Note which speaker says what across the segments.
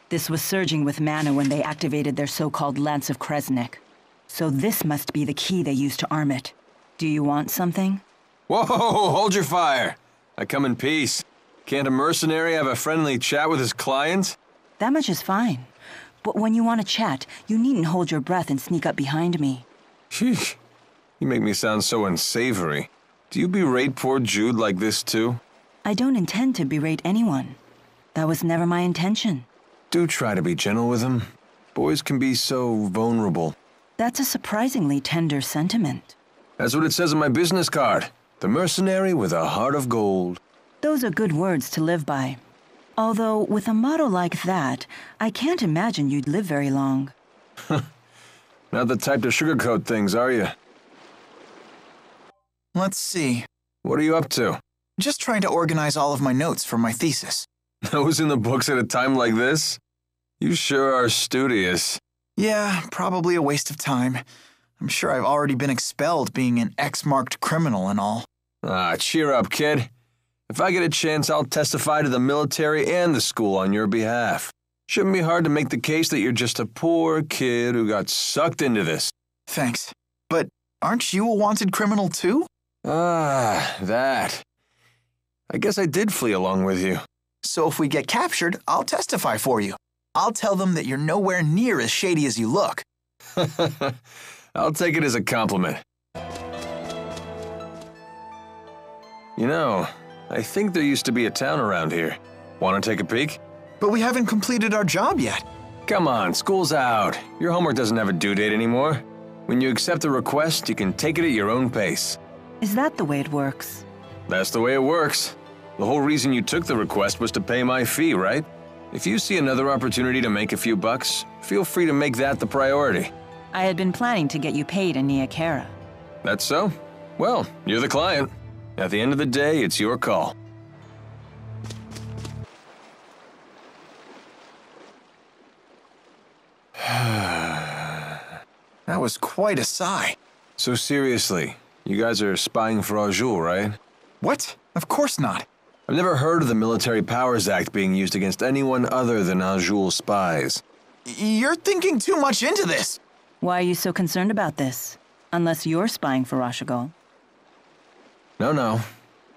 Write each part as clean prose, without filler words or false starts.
Speaker 1: This was surging with mana when they activated their so-called Lance of Kresnik. So this must be the key they used to arm it. Do you want something?
Speaker 2: Whoa, hold your fire. I come in peace. Can't a mercenary have a friendly chat with his client?
Speaker 1: That much is fine. But when you want to chat, you needn't hold your breath and sneak up behind me.
Speaker 2: Sheesh. You make me sound so unsavory. Do you berate poor Jude like this too?
Speaker 1: I don't intend to berate anyone. That was never my intention.
Speaker 2: Do try to be gentle with him. Boys can be so vulnerable.
Speaker 1: That's a surprisingly tender sentiment.
Speaker 2: That's what it says on my business card. The mercenary with a heart of gold.
Speaker 1: Those are good words to live by. Although, with a motto like that, I can't imagine you'd live very long.
Speaker 2: Not the type to sugarcoat things, are you?
Speaker 3: Let's see.
Speaker 2: What are you up to?
Speaker 3: Just trying to organize all of my notes for my thesis.
Speaker 2: Those in the books at a time like this? You sure are studious.
Speaker 3: Yeah, probably a waste of time. I'm sure I've already been expelled being an X-marked criminal and all.
Speaker 2: Ah, cheer up, kid. If I get a chance, I'll testify to the military and the school on your behalf. Shouldn't be hard to make the case that you're just a poor kid who got sucked into this.
Speaker 3: Thanks. But aren't you a wanted criminal too?
Speaker 2: Ah, that. I guess I did flee along with you.
Speaker 3: So if we get captured, I'll testify for you. I'll tell them that you're nowhere near as shady as you look.
Speaker 2: I'll take it as a compliment. You know, I think there used to be a town around here. Want to take a peek?
Speaker 3: But we haven't completed our job yet.
Speaker 2: Come on, school's out. Your homework doesn't have a due date anymore. When you accept a request, you can take it at your own pace.
Speaker 1: Is that the way it works?
Speaker 2: That's the way it works. The whole reason you took the request was to pay my fee, right? If you see another opportunity to make a few bucks, feel free to make that the priority.
Speaker 1: I had been planning to get you paid in Nia Khera.
Speaker 2: That's so? Well, you're the client. At the end of the day, it's your call.
Speaker 3: That was quite a sigh.
Speaker 2: So seriously, you guys are spying for Aujoul, right?
Speaker 3: What? Of course not.
Speaker 2: I've never heard of the Military Powers Act being used against anyone other than Aujoul spies.
Speaker 3: You're thinking too much into this.
Speaker 1: Why are you so concerned about this? Unless you're spying for Rashigal.
Speaker 2: No.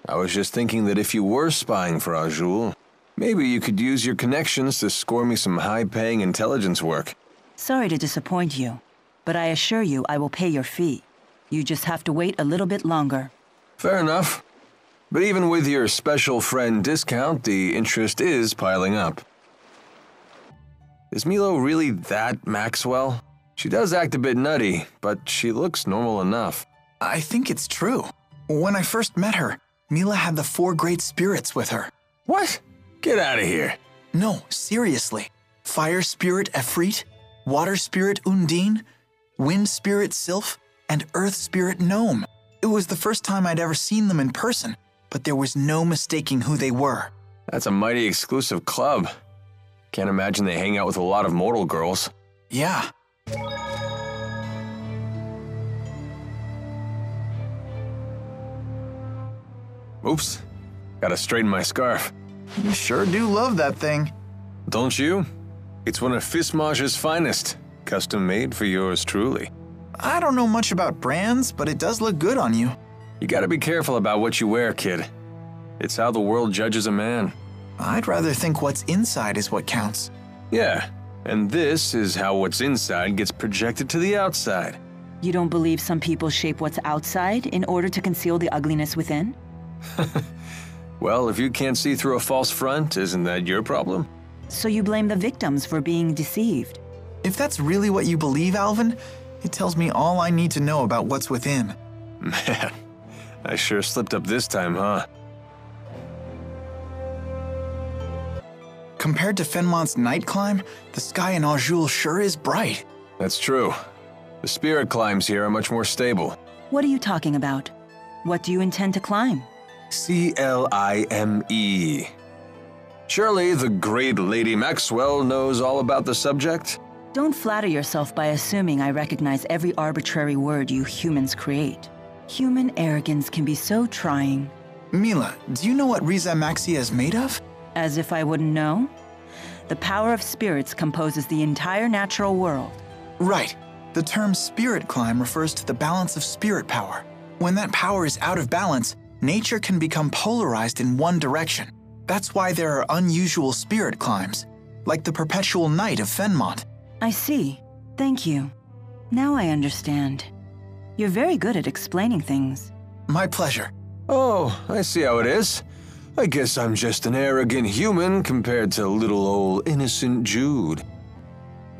Speaker 2: I was just thinking that if you were spying for Aujoul, maybe you could use your connections to score me some high-paying intelligence work.
Speaker 1: Sorry to disappoint you, but I assure you I will pay your fee. You just have to wait a little bit longer.
Speaker 2: Fair enough. But even with your special friend discount, the interest is piling up. Is Milo really that Maxwell? She does act a bit nutty, but she looks normal enough.
Speaker 3: I think it's true. When I first met her, Mila had the 4 great spirits with her.
Speaker 2: What? Get out of here.
Speaker 3: No, seriously. Fire spirit Efreet, water spirit Undine, wind spirit Sylph, and earth spirit Gnome. It was the first time I'd ever seen them in person, but there was no mistaking who they were.
Speaker 2: That's a mighty exclusive club. Can't imagine they hang out with a lot of mortal girls.
Speaker 3: Yeah.
Speaker 2: Oops. Gotta straighten my scarf.
Speaker 3: You sure do love that thing.
Speaker 2: Don't you? It's one of Fismage's finest. Custom made for yours truly.
Speaker 3: I don't know much about brands, but it does look good on you.
Speaker 2: You gotta be careful about what you wear, kid. It's how the world judges a man.
Speaker 3: I'd rather think what's inside is what counts.
Speaker 2: Yeah, and this is how what's inside gets projected to the outside.
Speaker 1: You don't believe some people shape what's outside in order to conceal the ugliness within?
Speaker 2: Well, if you can't see through a false front, isn't that your problem?
Speaker 1: So you blame the victims for being deceived?
Speaker 3: If that's really what you believe, Alvin, it tells me all I need to know about what's within.
Speaker 2: Man, I sure slipped up this time, huh?
Speaker 3: Compared to Fenmont's night climb, the sky in Aujoul sure is bright.
Speaker 2: That's true. The spirit climbs here are much more stable.
Speaker 1: What are you talking about? What do you intend to climb?
Speaker 2: CLIME. Surely the great Lady Maxwell knows all about the subject?
Speaker 1: Don't flatter yourself by assuming I recognize every arbitrary word you humans create. Human arrogance can be so trying.
Speaker 3: Mila, do you know what Riza Maxia is made of?
Speaker 1: As if I wouldn't know? The power of spirits composes the entire natural world.
Speaker 3: Right. The term spirit climb refers to the balance of spirit power. When that power is out of balance, nature can become polarized in one direction. That's why there are unusual spirit climbs, like the Perpetual Night of Fenmont.
Speaker 1: I see. Thank you. Now I understand. You're very good at explaining things.
Speaker 3: My pleasure.
Speaker 2: Oh, I see how it is. I guess I'm just an arrogant human compared to little old innocent Jude.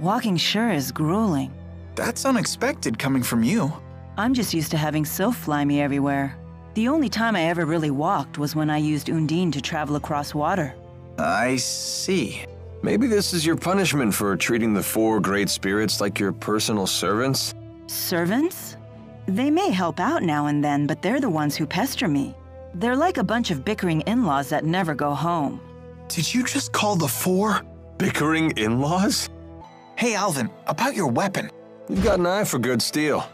Speaker 1: Walking sure is grueling.
Speaker 3: That's unexpected coming from you.
Speaker 1: I'm just used to having Sylph fly me everywhere. The only time I ever really walked was when I used Undine to travel across water.
Speaker 3: I see.
Speaker 2: Maybe this is your punishment for treating the 4 great spirits like your personal servants?
Speaker 1: Servants? They may help out now and then, but they're the ones who pester me. They're like a bunch of bickering in-laws that never go home.
Speaker 3: Did you just call the 4?
Speaker 2: Bickering in-laws?
Speaker 3: Hey, Alvin, about your weapon.
Speaker 2: You've got an eye for good steel.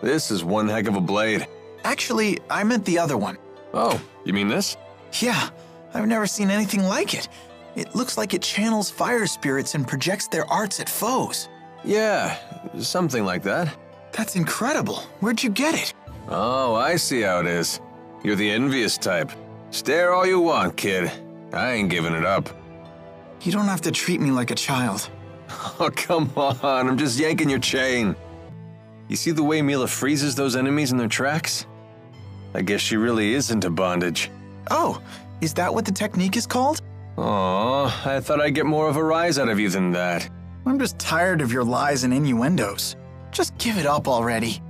Speaker 2: This is one heck of a blade.
Speaker 3: Actually, I meant the other one.
Speaker 2: Oh, you mean this?
Speaker 3: Yeah, I've never seen anything like it. It looks like it channels fire spirits and projects their arts at foes.
Speaker 2: Yeah, something like that.
Speaker 3: That's incredible. Where'd you get it?
Speaker 2: Oh, I see how it is. You're the envious type. Stare all you want, kid. I ain't giving it up.
Speaker 3: You don't have to treat me like a child.
Speaker 2: Oh, come on, I'm just yanking your chain. You see the way Mila freezes those enemies in their tracks? I guess she really is into bondage.
Speaker 3: Oh, is that what the technique is called?
Speaker 2: Aw, I thought I'd get more of a rise out of you than that.
Speaker 3: I'm just tired of your lies and innuendos. Just give it up already.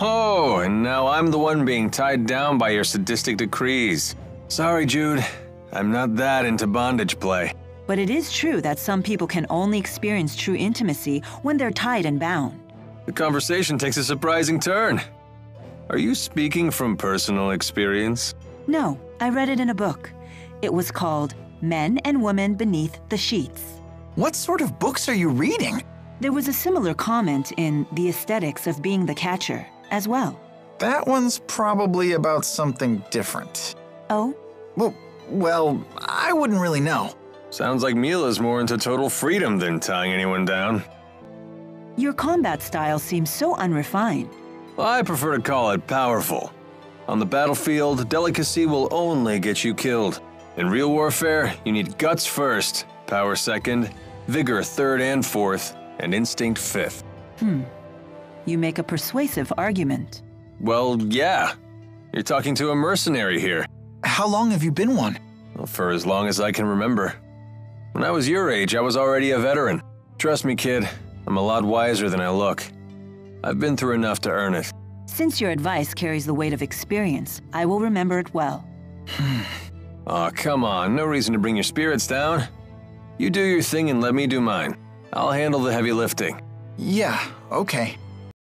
Speaker 2: Oh, and now I'm the one being tied down by your sadistic decrees. Sorry, Jude. I'm not that into bondage play.
Speaker 1: But it is true that some people can only experience true intimacy when they're tied and bound.
Speaker 2: The conversation takes a surprising turn. Are you speaking from personal experience?
Speaker 1: No, I read it in a book. It was called Men and Women Beneath the Sheets.
Speaker 3: What sort of books are you reading?
Speaker 1: There was a similar comment in The Aesthetics of Being the Catcher as well.
Speaker 3: That one's probably about something different.
Speaker 1: Oh?
Speaker 3: Well, I wouldn't really know.
Speaker 2: Sounds like Mila's more into total freedom than tying anyone down.
Speaker 1: Your combat style seems so unrefined.
Speaker 2: I prefer to call it powerful. On the battlefield, delicacy will only get you killed. In real warfare, you need guts first, power second, vigor third and fourth, and instinct fifth.
Speaker 1: You make a persuasive argument.
Speaker 2: Well, yeah. You're talking to a mercenary here.
Speaker 3: How long have you been one?
Speaker 2: Well, for as long as I can remember. When I was your age, I was already a veteran. Trust me, kid, I'm a lot wiser than I look. I've been through enough to earn it.
Speaker 1: Since your advice carries the weight of experience, I will remember it well.
Speaker 2: Aw, come on, no reason to bring your spirits down. You do your thing and let me do mine. I'll handle the heavy lifting.
Speaker 3: Yeah, okay.